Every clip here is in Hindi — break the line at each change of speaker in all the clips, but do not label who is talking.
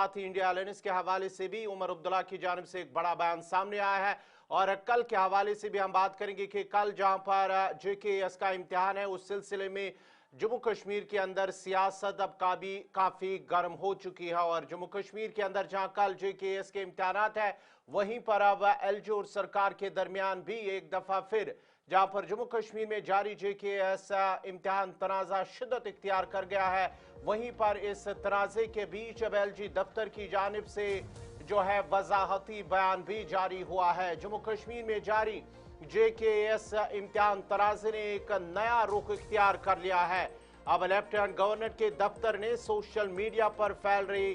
साथ ही इंडिया अलायंस के हवाले से भी उमर अब्दुल्ला की जानिब से एक बड़ा बयान सामने आया है। और कल के हवाले से भी हम बात करेंगे कि कल जहां पर JKS का इम्तिहान है, उस सिलसिले में जम्मू कश्मीर के अंदर सियासत अब काफी गर्म हो चुकी है। और जम्मू कश्मीर के अंदर जहां कल JKS के इम्तिहानात है, वहीं पर अब LG और सरकार के दरमियान भी एक दफा फिर जहां पर जम्मू कश्मीर में जारी JKS इम्तिहान तनाज़ा शिद्दत इख्तियार कर गया है, वहीं पर इस तनाज़े के बीच अब LG दफ्तर की जानिब से जो है वजाहती बयान भी जारी हुआ है। जम्मू कश्मीर में जारी JKS इम्तिहान तनाज़े ने एक नया रुख इख्तियार कर लिया है। अब लेफ्टिनेंट गवर्नर के दफ्तर ने सोशल मीडिया पर फैल रही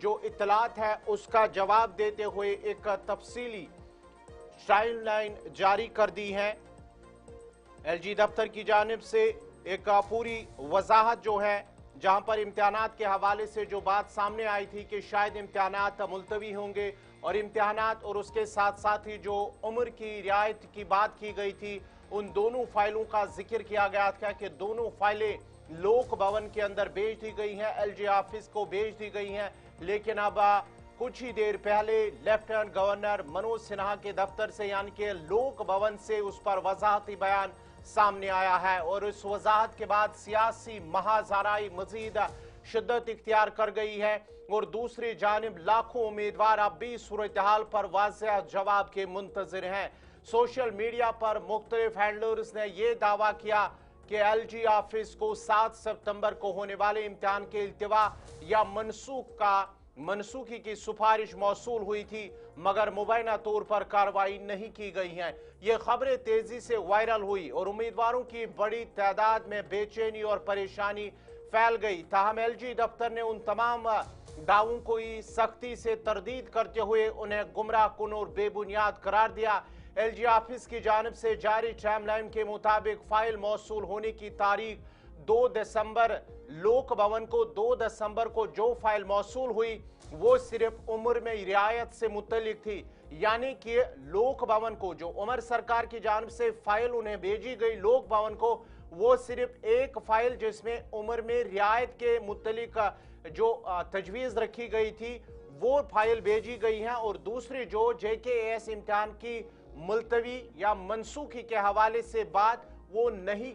जो इत्तलात है उसका जवाब देते हुए एक तफसीली टाइमलाइन जारी कर दी है। LG दफ्तर की जानिब से एक पूरी वजाहत जो है, जहां पर इम्तिहानात के हवाले से जो बात सामने आई थी कि शायद इम्तिहानात मुलतवी होंगे, और इम्तिहानात और उसके साथ साथ ही जो उम्र की रियायत की बात की गई थी, उन दोनों फाइलों का जिक्र किया गया था कि दोनों फाइलें लोक भवन के अंदर भेज दी गई हैं, LG ऑफिस को भेज दी गई हैं। लेकिन अब कुछ ही देर पहले लेफ्टिनेंट गवर्नर मनोज सिन्हा के दफ्तर से यानी कि लोक भवन से उस पर वजाहती बयान सामने आया है। और इस वजाहत के बाद सियासी महाजाराई मजीद शिद्दत इख्तियार कर गई है, और दूसरी जानिब लाखों उम्मीदवार अब भी सूरत हाल पर वाज़ेह जवाब के मुंतजिर हैं। सोशल मीडिया पर मुख्तलिफ हैंडलर्स ने यह दावा किया कि LG ऑफिस को 7 सितंबर को होने वाले इम्तिहान के इल्तिवा या मनसूखी की सिफारिश मौसूल हुई थी, मगर मुबैना तौर पर कार्रवाई नहीं की गई है। ये खबरें तेजी से वायरल हुई और उम्मीदवारों की बड़ी तादाद में बेचैनी और परेशानी फैल गई। ताहम LG दफ्तर ने उन तमाम दावों को सख्ती से तरदीद करते हुए उन्हें गुमराह कुन और बेबुनियाद करार दिया। LG ऑफिस की जानिब से जारी टाइमलाइन के मुताबिक फाइल मौसूल होने की तारीख 2 दिसंबर, लोक भवन को 2 दिसंबर को जो फाइल मौसूल हुई वो सिर्फ उम्र में रियायत से मुतल्लिक थी, यानी कि लोक भवन को जो उमर सरकार की जानिब से फाइल उन्हें भेजी गई लोक भवन को, वो सिर्फ एक फाइल जिसमें उम्र में रियायत के मुतल्लिक जो तजवीज़ रखी गई थी वो फाइल भेजी गई है। और दूसरी जो JKS इम्तिहान की मुलतवी या मनसूखी के हवाले से बात, वो नहीं,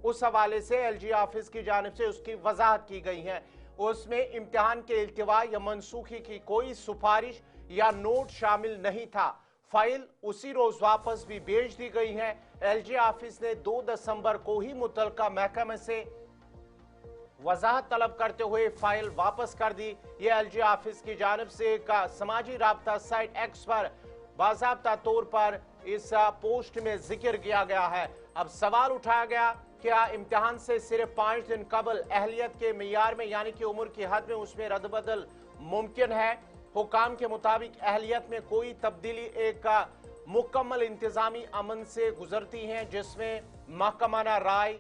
उस हवाले से LG ऑफिस की जानिब से उसकी वजाहत की गई है। उसमें इम्तिहान के इल्तिवा या मनसूखी की कोई सिफारिश या नोट शामिल नहीं था। फाइल उसी रोज वापस भी भेज दी गई है। LG ऑफिस ने 2 दिसंबर को ही मुतल्लिका महकमे से वजाहत तलब करते हुए फाइल वापस कर दी। ये LG ऑफिस की जानिब से एक समाजी राब्ता साइट X पर बाज़ाब्ता तौर पर इस पोस्ट में जिक्र किया गया है। अब सवाल उठाया गया, क्या इम्तिहान से सिर्फ 5 दिन कबल अहलियत के मियार में यानी कि उम्र की हद में उसमें रद्द-बदल मुमकिन है? हुकाम के मुताबिक अहलियत में कोई तब्दीली एक मुकम्मल इंतजामी अमन से गुजरती हैं, जिसमें महकमाना राय,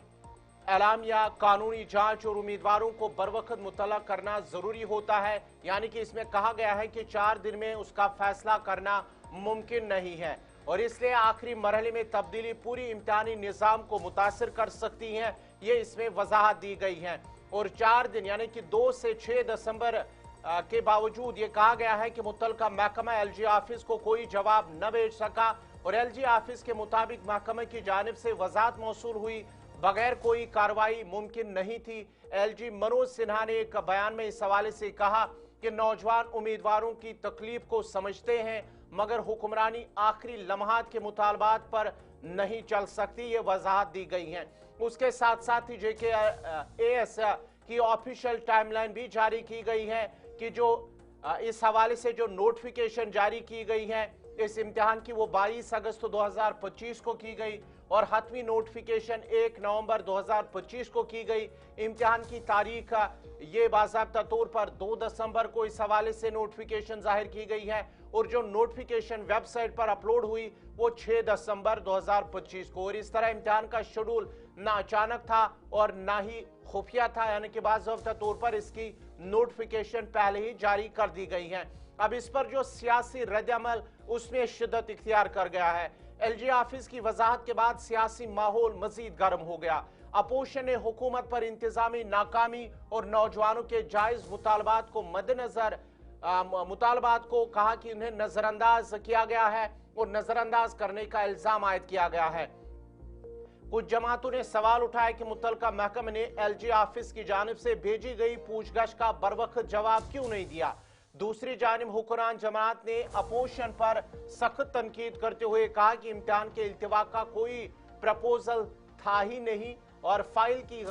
एलामिया, कानूनी जांच और उम्मीदवारों को बरवक्त मुतला करना जरूरी होता है। यानी कि इसमें कहा गया है कि 4 दिन में उसका फैसला करना मुमकिन नहीं है, और इसलिए आखिरी मरहले में तब्दीली पूरी इम्तिहानी निज़ाम को मुतासिर कर सकती हैं, ये इसमें वजाहत दी गई है। और 4 दिन यानी कि 2 से 6 दिसंबर के बावजूद ये कहा गया है कि मुतल्लिका महकमा LG ऑफिस को कोई जवाब न भेज सका, और LG ऑफिस के मुताबिक महकमे की जानिब से वजाहत मौसूल हुई बगैर कोई कार्रवाई मुमकिन नहीं थी। LG मनोज सिन्हा ने एक बयान में इस हवाले से कहा कि नौजवान उम्मीदवारों की तकलीफ को समझते हैं, मगर हुक्मरानी आखिरी लम्हात के मुतालबात पर नहीं चल सकती, ये वजाहत दी गई है। उसके साथ साथ ही JKS की ऑफिशियल टाइमलाइन भी जारी की गई है कि जो इस हवाले से जो नोटिफिकेशन जारी की गई है इस इम्तिहान की, वो 22 अगस्त 2025 को की गई, और हतमी नोटिफिकेशन 1 नवंबर 2025 को की गई। इम्तिहान की तारीख ये बाज़ाब्ता तौर पर 2 दिसंबर को इस हवाले से नोटिफिकेशन जाहिर की गई है, और जो नोटिफिकेशन वेबसाइट पर अपलोड हुई वो 6 दिसंबर 2025 को। और इस तरह इम्तिहान का शेड्यूल ना अचानक था और ना ही खुफिया था, यानी कि बाज़ाब्ता तौर पर इसकी नोटिफिकेशन पहले ही जारी कर दी गई है। अब इस पर जो सियासी रद्द-अमल उसमें शिद्दत इख्तियार कर गया है। LG ऑफिस की वजाहत के बाद सियासी माहौल मजीद गर्म हो गया। अपोजिशन ने हुकूमत पर इंतजामी नाकामी और नौजवानों के जायज मुतालबात को मद्देनजर मुतालबात को कहा कि उन्हें नजरअंदाज किया गया है और नजरअंदाज करने का इल्जाम आयद किया गया है। कुछ जमातों ने सवाल उठाया कि मुतल्लिका महकमे ने एलजी ऑफिस की जानिब से भेजी गई पूछगछ का बरवक्त जवाब क्यों नहीं दिया। दूसरी जानिब हुक्मरान जमात ने अपोजिशन पर सख्त तनकीद करते हुए कहा कि इम्तिहान के इल्तिवा का कोई प्रपोजल था ही नहीं और फाइल की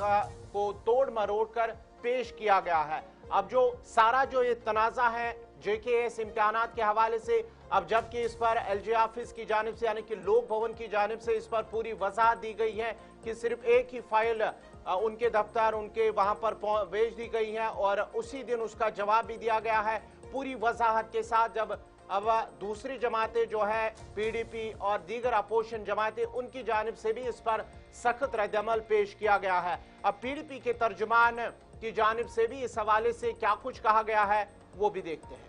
को तोड़ मरोड़ कर पेश किया गया है। अब जो सारा जो ये तनाजा है जेकेएस इम्तिहानात के हवाले से, अब जबकि इस पर एलजी ऑफिस की जानिब से यानी कि लोक भवन की जानिब से इस पर पूरी वजाहत दी गई है कि सिर्फ एक ही फाइल उनके दफ्तर उनके वहां पर भेज दी गई है और उसी दिन उसका जवाब भी दिया गया है पूरी वजाहत के साथ। जब अब दूसरी जमातें जो है पीडीपी और दीगर अपोजिशन जमातें, उनकी जानिब से भी इस पर सख्त रद्दअमल पेश किया गया है। अब पीडीपी के तर्जुमान की जानिब से भी इस हवाले से क्या कुछ कहा गया है वो भी देखते हैं।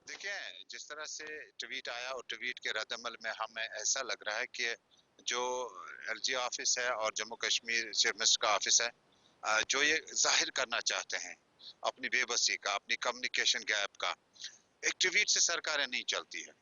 देखिए, जिस तरह से ट्वीट आया और ट्वीट के रद्दअमल में हमें ऐसा लग रहा है कि जो एलजी ऑफिस है और जम्मू कश्मीर चीफ मिनिस्टर का ऑफिस है, जो ये जाहिर करना चाहते हैं अपनी बेबसी का, अपनी कम्युनिकेशन गैप का, एक ट्वीट से सरकारें नहीं चलती है।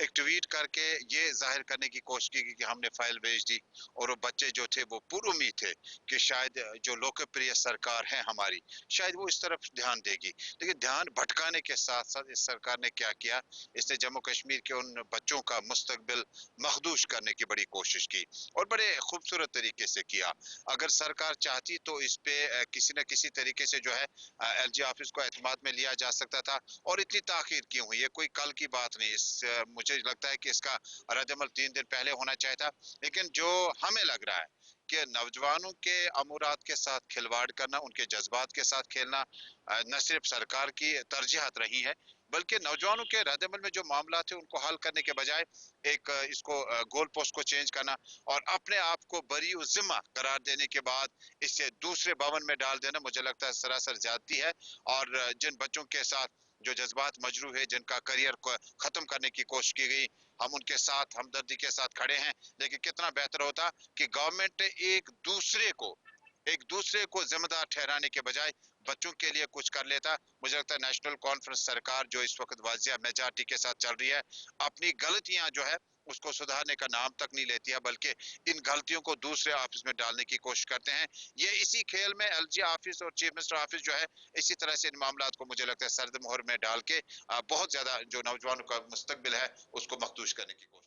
एक ट्वीट करके ये जाहिर करने की कोशिश की कि हमने फाइल भेज दी और वो बच्चे जो थे वो पूरी उम्मीद थे कि शायद जो लोकप्रिय सरकार है हमारी, शायद वो इस तरफ ध्यान देगी। लेकिन ध्यान भटकाने के साथ साथ इस सरकार ने क्या किया, इसने जम्मू कश्मीर के उन बच्चों का मुस्तकबिल मखदूश करने की बड़ी कोशिश की और बड़े खूबसूरत तरीके से किया। अगर सरकार चाहती तो इस पे किसी न किसी तरीके से जो है एलजी ऑफिस को एतमाद में लिया जा सकता था। और इतनी ताखीर क्यों हुई, ये कोई कल की बात नहीं। मुझे लगता है कि इसका रद्दअमल 3 दिन पहले होना चाहिए था। लेकिन जो हमें लग रहा है कि नौजवानों के अमूरात के साथ खिलवाड़ करना, उनके जज्बात के साथ खेलना न सिर्फ सरकार की तरजीहात रही है, बल्कि नौजवानों के रद्दअमल में जो मामला थे उनको हल करने के बजाय एक इसको गोल पोस्ट को चेंज करना और अपने आप को बरी जिम्मा करार देने के बाद इसे दूसरे भवन में डाल देना, मुझे लगता है सरासर ज्यादती है। और जिन बच्चों के साथ जो जज्बात मजरू है, जिनका करियर को खत्म करने की कोशिश की गई, हम उनके साथ हमदर्दी के साथ खड़े हैं। लेकिन कितना बेहतर होता कि गवर्नमेंट एक दूसरे को जिम्मेदार ठहराने के बजाय बच्चों के लिए कुछ कर लेता। मुझे लगता है नेशनल कॉन्फ्रेंस सरकार जो इस वक्त वाजिया मेजॉरिटी के साथ चल रही है, अपनी गलतियां जो है उसको सुधारने का नाम तक नहीं लेती है, बल्कि इन गलतियों को दूसरे ऑफिस में डालने की कोशिश करते हैं। ये इसी खेल में एलजी ऑफिस और चीफ मिनिस्टर ऑफिस जो है इसी तरह से इन मामलों को मुझे लगता है सर्द मोहर में डाल के बहुत ज्यादा जो नौजवानों का मुस्तकबिल है उसको मखदूश करने की कोशिश